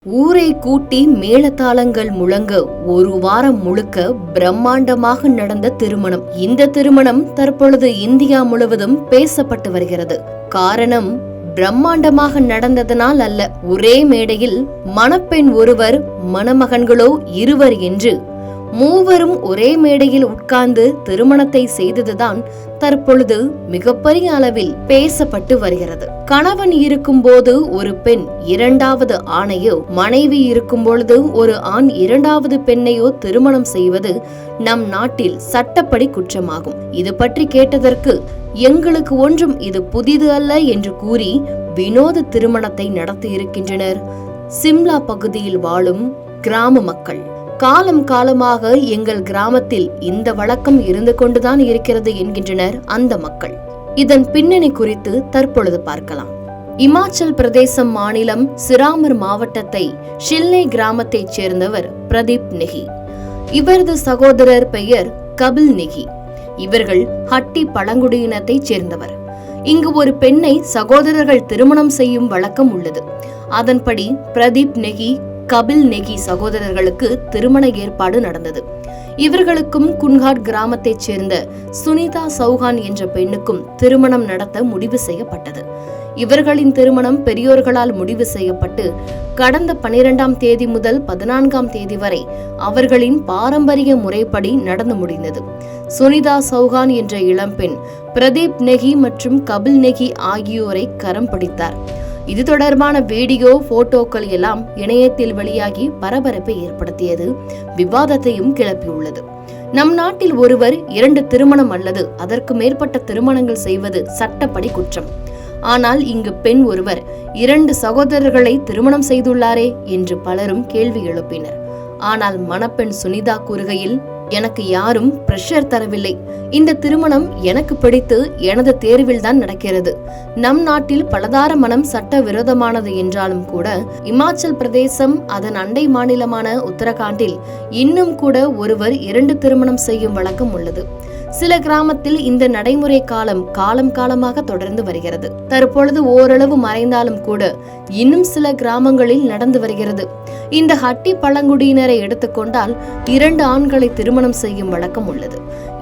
ஊரை கூட்டி மேளதாளங்கள் முழங்க ஒரு வாரம் முழுக்க பிரம்மாண்டமாக நடந்த திருமணம். இந்த திருமணம் தற்பொழுது இந்தியா முழுவதும் பேசப்பட்டு வருகிறது. காரணம் பிரம்மாண்டமாக நடந்ததனால் அல்ல, ஒரே மேடையில் மணப்பெண் ஒருவர் மணமகன்களோ இருவர் என்று மூவரும் ஒரே மேடையில் உட்கார்ந்து திருமணத்தை செய்ததுதான் தற்பொழுது மிகப்பெரிய அளவில் பேசப்பட்டு வருகிறது. கணவன் இருக்கும் போது ஒரு பெண் இரண்டாவது ஆணையோ, மனைவி இருக்கும் பொழுது ஒரு ஆண் இரண்டாவது பெண்ணையோ திருமணம் செய்வது நம் நாட்டில் சட்டப்படி குற்றமாகும். இது பற்றி கேட்டதற்கு எங்களுக்கு ஒன்றும் இது புதிது அல்ல என்று கூறி வினோத திருமணத்தை நடத்தி இருக்கின்றனர் சிம்லா பகுதியில் வாழும் கிராம மக்கள். காலம் காலமாக எங்கள் கிராமத்தில் இந்த வழக்கம் இருந்து கொண்டுதான் இருக்கிறது என்கின்றனர் அந்த மக்கள். இதன் பின்னணி குறித்து தற்பொழுது பார்க்கலாம். இமாச்சல் பிரதேசம் மாநிலம் சிராமர் மாவட்டத்தை ஷில்லே கிராமத்தைச் சேர்ந்தவர் பிரதீப் நெகி. இவரது சகோதரர் பெயர் கபில் நெகி. இவர்கள் ஹட்டி பழங்குடியினத்தைச் சேர்ந்தவர். இங்கு ஒரு பெண்ணை சகோதரர்கள் திருமணம் செய்யும் வழக்கம் உள்ளது. அதன்படி பிரதீப் நெகி, கபில் நெகி சகோதரர்களுக்கு திருமண ஏற்பாடு நடந்தது. இவர்களுக்கும் குன்ஹாட் கிராமத்தைச் சேர்ந்த சுனிதா சௌஹான் என்ற பெண்ணுக்கும் திருமணம் நடத்த முடிவு செய்யப்பட்டது. இவர்களின் திருமணம் பெரியோர்களால் முடிவு செய்யப்பட்டு கடந்த 12ஆம் தேதி முதல் 14ஆம் தேதி வரை அவர்களின் பாரம்பரிய முறைப்படி நடந்து முடிந்தது. சுனிதா சௌஹான் என்ற இளம்பெண் பிரதீப் நெகி மற்றும் கபில் நெகி ஆகியோரை கரம் பிடித்தார். இது தொடர்பான வீடியோ, போட்டோக்கள் எல்லாம் இணையத்தில் வெளியாகி பரபரப்பை ஏற்படுத்தியது, விவாதத்தையும் கிளப்பியுள்ளது. நம் நாட்டில் ஒருவர் 2 திருமணம் அல்லது அதற்கு மேற்பட்ட திருமணங்கள் செய்வது சட்டப்படி குற்றம். ஆனால் இங்கு பெண் ஒருவர் 2 சகோதரர்களை திருமணம் செய்துள்ளாரே என்று பலரும் கேள்வி எழுப்பினர். ஆனால் மணப்பெண் சுனிதா கூறுகையில், எனக்கு யாரும் பிரஷர் தரவில்லை. இந்த திருமணம் எனக்கு பிடித்து எனது தேர்வில் தான் நடக்கிறது. நம் நாட்டில் பலதார மனம் சட்ட விரோதமானது என்றாலும் கூட இமாச்சல் பிரதேசம், அதன் அண்டை மாநிலமான உத்தரகாண்டில் இன்னும் கூட ஒருவர் 2 திருமணம் செய்யும் வழக்கம் உள்ளது. சில கிராமத்தில் இந்த நடைமுறை காலம் காலமாக தொடர்ந்து வருகிறது. தற்பொழுது ஓரளவு மறைந்தாலும் கூட இன்னும் சில கிராமங்களில் நடந்து வருகிறது. இந்த ஹட்டி பழங்குடியினரை எடுத்துக்கொண்டால் 2 ஆண்களை திருமணம் செய்யும் வழக்கம் உள்ளது.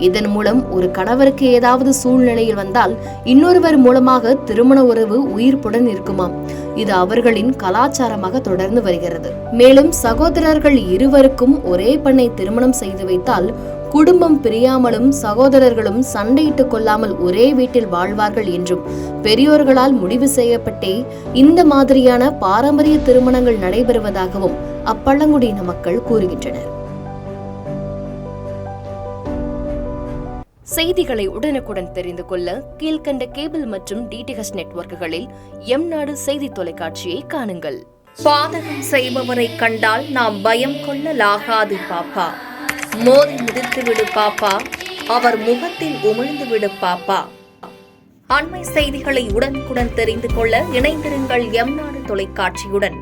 இதன் மூலம் ஒரு கணவருக்கு ஏதாவது சூழ்நிலையில் வந்தால் இன்னொருவர் மூலமாக திருமண உறவு உயிர்ப்புடன் இருக்குமாம். இது அவர்களின் கலாச்சாரமாக தொடர்ந்து வருகிறது. மேலும் சகோதரர்கள் இருவருக்கும் ஒரே பெண்ணை திருமணம் செய்து வைத்தால் குடும்பம் பிரியாமலும் சகோதரர்களும் சண்டையிட்டுக் கொள்ளாமல் ஒரே வீட்டில் வாழ்வார்கள் என்றும் பெரியோர்களால் முடிவு செய்யப்பட்டே இந்த மாதிரியான பாரம்பரிய திருமணங்கள் நடைபெறுவதாகவும் அப்பழங்குடியின மக்கள் கூறுகின்றனர். செய்திகளை உடனுக்குடன் தெரிந்து கொள்ள கீழ்கண்ட கேபிள் மற்றும் டிடிஹெச் நெட்வொர்க்குகளில் எம்நாடு செய்தி தொலைக்காட்சியை காணுங்கள். பாதகம் செய்பவரை கண்டால் நாம் பயம் கொள்ளலாகாது பாப்பா. மோதி மிதித்து விடு பாப்பா, அவர் முகத்தில் உமிழ்ந்து விடு பாப்பா. அண்மை செய்திகளை உடனுக்குடன் தெரிந்து கொள்ள இணைந்திருங்கள் எம்நாடு தொலைக்காட்சியுடன்.